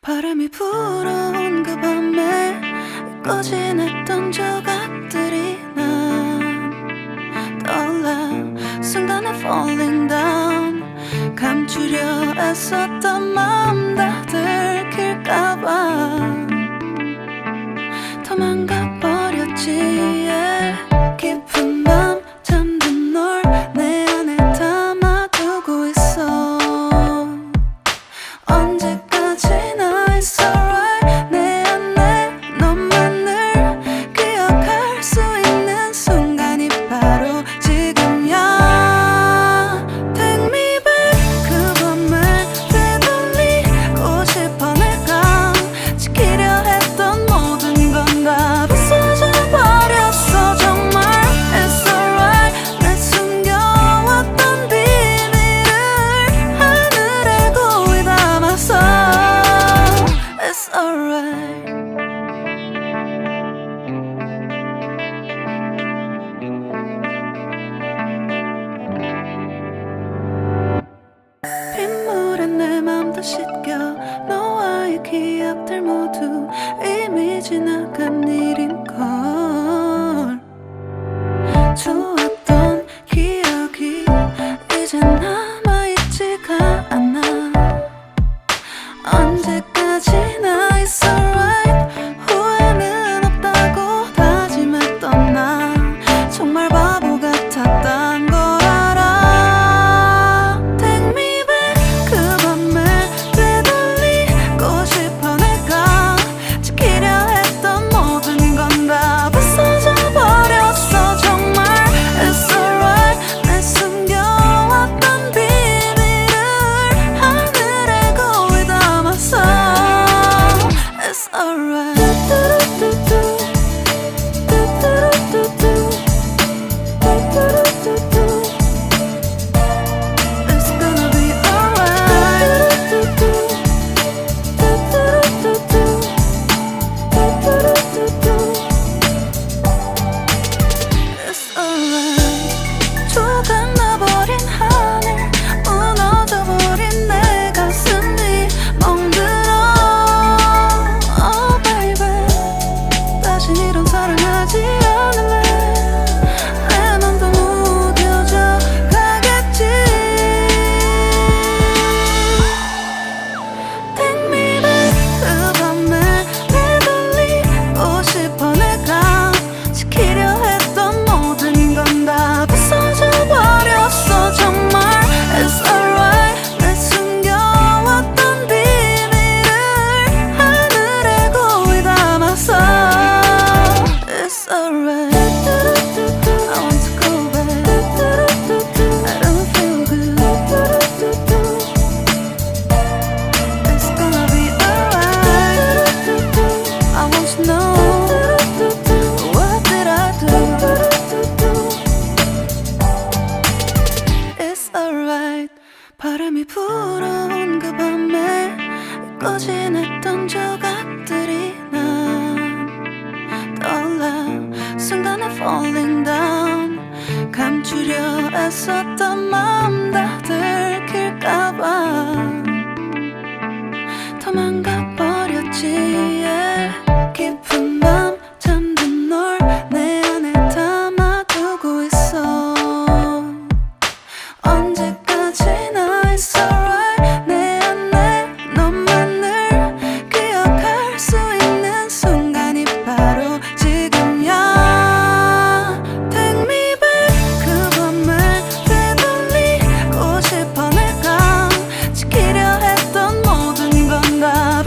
바람이 불어온 그 밤에 잊고 지냈던 조각들이 난 떠올라. 순간에 falling down. 감추려 애썼던 마음 다 들킬까봐 도망가버렸지. yeah. 깊은 밤 잠든 널 내 안에 담아두고 있어. 언제까지나 it's alright. 내 안에 너만을 기억할 수 있는 순간이 바로 지금이야. Take me back. 그 밤을 되돌리고 싶어. 내가 지키려 했던 모든 건 다 부서져 버렸어. 정말 it's alright. 내 숨겨왔던 비밀을 하늘에 고이 담아서 it's alright. 빗물에 내 맘도 씻겨. 너와의 기억들 모두 이미 지나간 일인걸. 좋았던 기억이 이제 남아있지가 않아. 언제까지나 it's alright. 후회는 없다고 다짐했던 나 정말 바보 같았단 걸 알아. Take me back. 그 밤을 되돌리고 싶어. 내가 지키려 했던 모든 건 다 부서져 버렸어. 정말 it's alright. 내 숨겨왔던 비밀을 하늘에 고이 담아서 it's alright. It's gonna be alright. It's alright. 조각나버린 하늘, 무너져버린 내 가슴이 멍들어. Oh baby, 다신 이런 사랑하지 않을래. 내 맘도 무뎌져 가겠지. Take me back. 그 밤을 되돌리고 싶어. 내가 지키려 했던 모든 건 다 부서져 버렸어. 정말 it's alright. 내 숨겨왔던 비밀을 하늘에 고이 담아서 it's alright. I want to go back. I don't feel good. It's gonna be alright. I want to know what did I do. It's alright. 바람이 불어온 그 밤에 잊고 지냈던 조각들이 난 떠올라. 순간에 falling down. 감추려 애썼던 마음 다 들킬까봐 도망가버렸지. yeah. 깊은 밤 잠든 널 내 안에 담아두고 있어. 언제까지나 it's alright. 내 안에 너만을 기억할 수 있는 순간이 바로 지금이야. Take me back. 그 밤을 되돌리고 싶어. 내가 지키려 했던 모든 건 다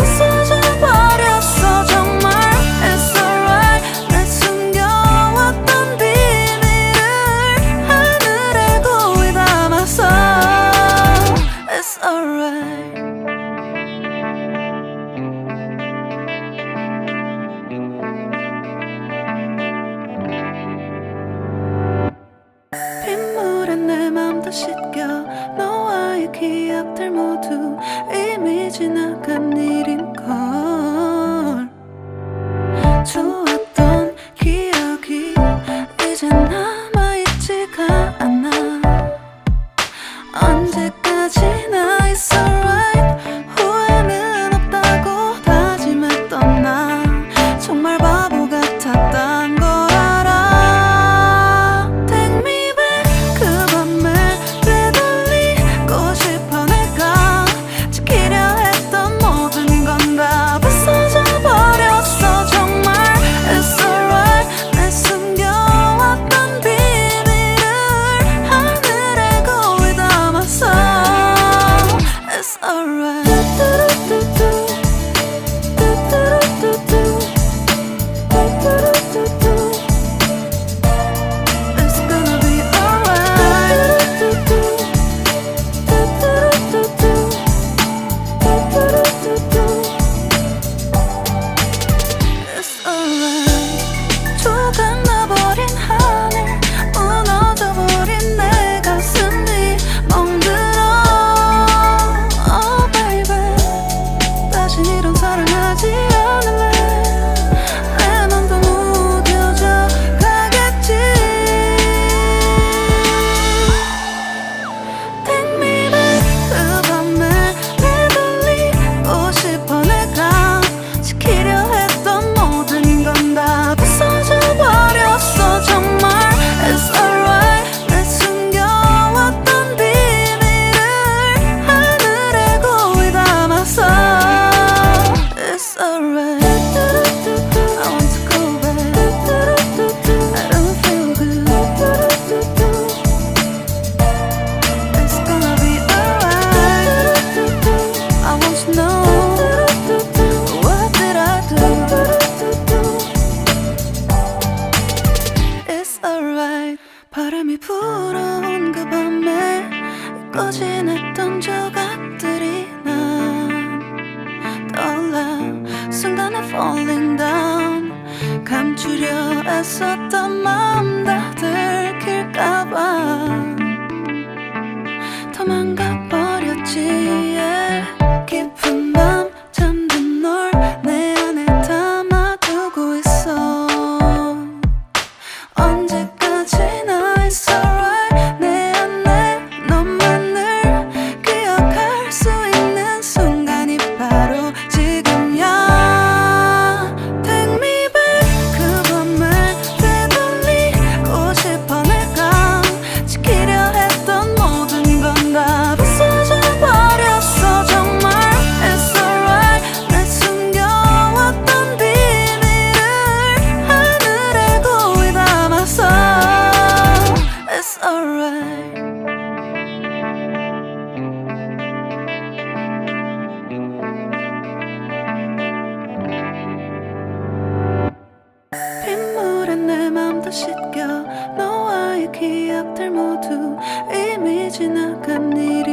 다신 이런 사랑하지 않을래. 내 맘도 무뎌져 가겠지. Take me back. 그 밤에 되돌리고 싶어. 내가 지키려 했던 모든 건 다 부서져 버렸어. 정말 It's alright. 내 숨겨왔던 비밀을 하늘에 고이 담았어. It's alright. I want to go back. I don't feel good. It's gonna be alright. I want to know, what did I do? It's alright. 바람이 불어온 그 밤에 잊고 지냈던 조각들이 난 떠올라. 순간에 falling down. 감추려 애썼던 마음 다 들킬까봐 도망가 버렸지. yeah. 깊은 밤 잠든 널 내 안에 담아두고 있어. 언제까지나 It's alright. 내 안에 너만을 기억할 수 있는 순간이 바로 지금이야. Take me back. 그 밤을 되돌리고 싶어. 내가 지키려 했던 모든 건 다 부서져 버렸어. 정말 It's alright. 내 숨겨왔던 비밀을 하늘에 고이 담았어. It's alright. 빗물에 내 맘도 씻겨. 너와의 기억들 모두 이미 지나간 일이